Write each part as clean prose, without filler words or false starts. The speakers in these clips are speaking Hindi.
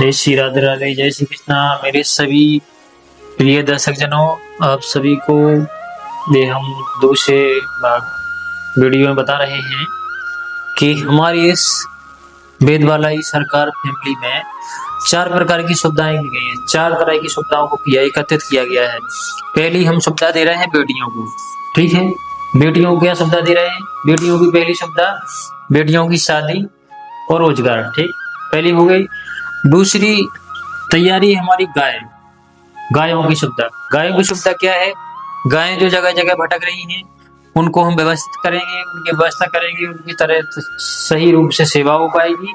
जय श्री राधे राधे, जय श्री कृष्णा। मेरे सभी प्रिय दर्शक जनों, आप सभी को ये हम दूसरे वीडियो में बता रहे हैं कि हमारी इस वेदवालाई सरकार फैमिली में 4 प्रकार की सुविधाएं दी गई हैं। 4 तरह की सुविधाओं को एकत्रित किया गया है। पहली हम सुविधा दे रहे हैं बेटियों को। ठीक है, बेटियों को क्या सुविधा दे रहे हैं? बेटियों की पहली सुविधा बेटियों की शादी और रोजगार। ठीक, पहली हो गई। दूसरी तैयारी हमारी गायों की सुविधा। गायों की सुविधा क्या है? गायें जो जगह जगह भटक रही हैं उनको हम व्यवस्थित करेंगे, उनकी व्यवस्था करेंगे, उनकी तरह सही रूप से सेवा हो पाएगी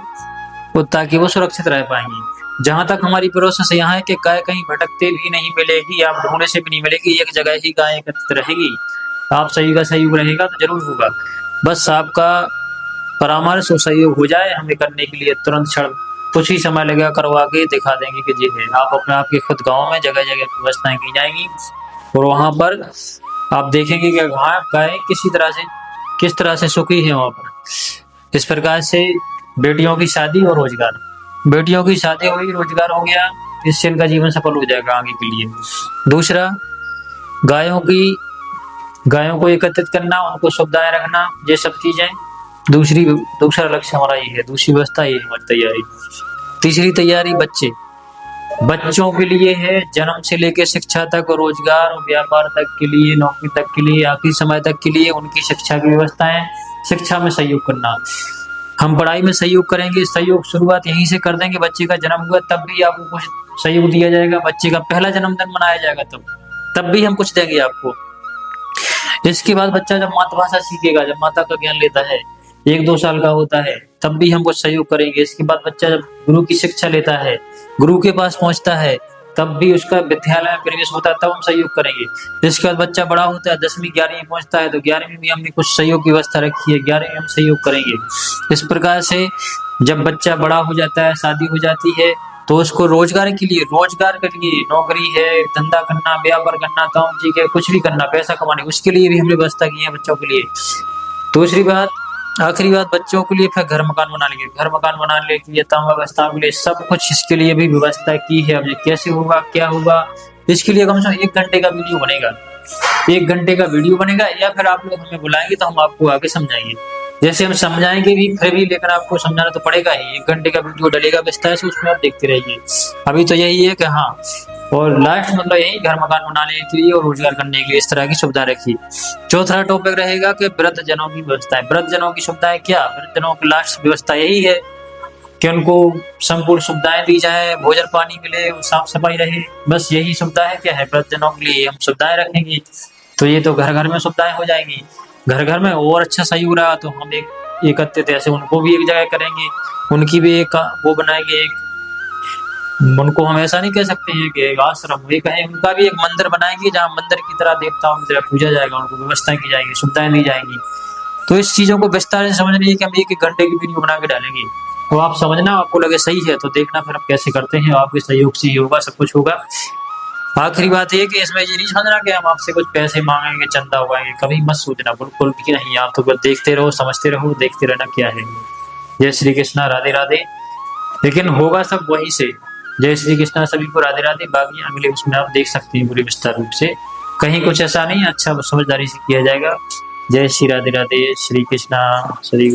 और ताकि वो सुरक्षित रह पाएंगी। जहां तक हमारी प्रोसेस यहाँ है कि गाय कहीं भटकते भी नहीं मिलेगी, आप ढूंढने से भी नहीं मिलेगी, एक जगह ही गाय एकत्रित रहेगी। आप सही का सहयोग रहेगा तो जरूर होगा। बस आपका परामर्श और सहयोग हो जाए, हमें करने के लिए तुरंत क्षण कुछ ही समय लगेगा, करवा के दिखा देंगे कि जी है। आप अपने आपके खुद गांव में जगह जगह व्यवस्थाएं की जाएंगी और वहां पर आप देखेंगे कि गाय किस तरह से सुखी है वहां पर। इस प्रकार से बेटियों की शादी और रोजगार। बेटियों की शादी हुई, रोजगार हो गया, इससे इनका जीवन सफल हो जाएगा आगे के लिए। दूसरा, गायों को एकत्रित करना, उनको सुविधाएं रखना, ये सब चीजें दूसरा लक्ष्य हमारा ये है। दूसरी व्यवस्था ये है हमारी तैयारी। तीसरी तैयारी बच्चों के लिए है, जन्म से लेकर शिक्षा तक, रोजगार और व्यापार तक के लिए, नौकरी तक के लिए, आखिरी समय तक के लिए उनकी शिक्षा की व्यवस्थाएं। शिक्षा में सहयोग करना, हम पढ़ाई में सहयोग करेंगे। सहयोग शुरुआत यहीं से कर देंगे। बच्चे का जन्म हुआ तब भी आपको कुछ सहयोग दिया जाएगा। बच्चे का पहला जन्मदिन मनाया जाएगा तब भी हम कुछ देंगे आपको। इसके बाद बच्चा जब मातृभाषा सीखेगा, जब माता का ज्ञान लेता है, 1-2 साल का होता है, तब भी हम कुछ सहयोग करेंगे। इसके बाद बच्चा जब गुरु की शिक्षा लेता है, गुरु के पास पहुंचता है, तब भी उसका विद्यालय में प्रवेश होता है, तब हम सहयोग करेंगे। इसके बाद बच्चा बड़ा होता है, 10वीं 11वीं पहुंचता है, तो 11वीं में हमने कुछ सहयोग की व्यवस्था रखी है, 11वीं में हम सहयोग करेंगे। इस प्रकार से जब बच्चा बड़ा हो जाता है, शादी हो जाती है, तो उसको रोजगार के लिए नौकरी है, धंधा करना, व्यापार करना, काम ठीक है, कुछ भी करना, पैसा कमाने, उसके लिए भी हमने व्यवस्था की है बच्चों के लिए। दूसरी बात, आखिरी बात, बच्चों के लिए फिर घर मकान बनाने के लिए, तमाम व्यवस्था के लिए, सब कुछ इसके लिए भी व्यवस्था की है। अब ये कैसे होगा, क्या होगा, इसके लिए कम से कम 1 घंटे का वीडियो बनेगा। 1 घंटे का वीडियो बनेगा, या फिर आप लोग हमें बुलाएंगे तो हम आपको आगे समझाएंगे। जैसे हम समझाएंगे भी, फिर भी लेकिन आपको समझाना तो पड़ेगा ही। 1 घंटे का वीडियो डलेगा विस्तार से, उसमें आप देखते रहिए। अभी तो यही है कि हाँ, और लास्ट मतलब यही, घर मकान बनाने के लिए और रोजगार करने के लिए इस तरह की सुविधा रखी। चौथा टॉपिक रहेगा कि वृद्धजनों की व्यवस्थाएं। वृद्धजनों की सुविधाएं क्या? वृद्धजनों की लास्ट व्यवस्था यही है कि उनको संपूर्ण सुविधाएं दी जाए, भोजन पानी मिले, साफ सफाई रहे, बस यही सुविधा है। क्या है? वृद्धजनों के लिए हम सुविधाएं रखेंगे। तो ये तो घर घर में सुविधाएं हो जाएंगी। घर घर में और अच्छा सहयोग रहा तो हम एकत्रित ऐसे उनको भी एक जगह करेंगे, उनकी भी एक वो बनाएंगे। उनको हम ऐसा नहीं कह सकते हैं कि एक आश्रम, एक है, उनका भी एक मंदिर बनाएंगे, जहाँ मंदिर की तरह देवताओं की तरह पूजा जाएगा, उनको व्यवस्था की जाएगी, सुविधाएं दी जाएंगी। तो इस चीजों को विस्तार से समझने के लिए हम 1-1 घंटे की वीडियो बना के डालेंगे। तो आप समझना, आपको लगे सही है तो देखना, फिर हम कैसे करते हैं। आपके सहयोग से ही होगा, सब कुछ होगा। आखिरी बात ये कि इसमें ये नहीं समझना कि हम आपसे कुछ पैसे मांगेंगे, चंदा उगाएंगे, कभी मत सोचना, बिल्कुल भी नहीं। आप तो बस देखते रहो, समझते रहो, देखते रहना क्या है। जय श्री कृष्णा, राधे राधे। लेकिन होगा सब वहीं से। जय श्री कृष्णा, सभी को राधे राधे। बाकी अगले उसमें आप देख सकते हैं पूरे विस्तार रूप से, कहीं कुछ ऐसा नहीं, अच्छा समझदारी से किया जाएगा। जय श्री राधे राधे, श्री कृष्णा, श्री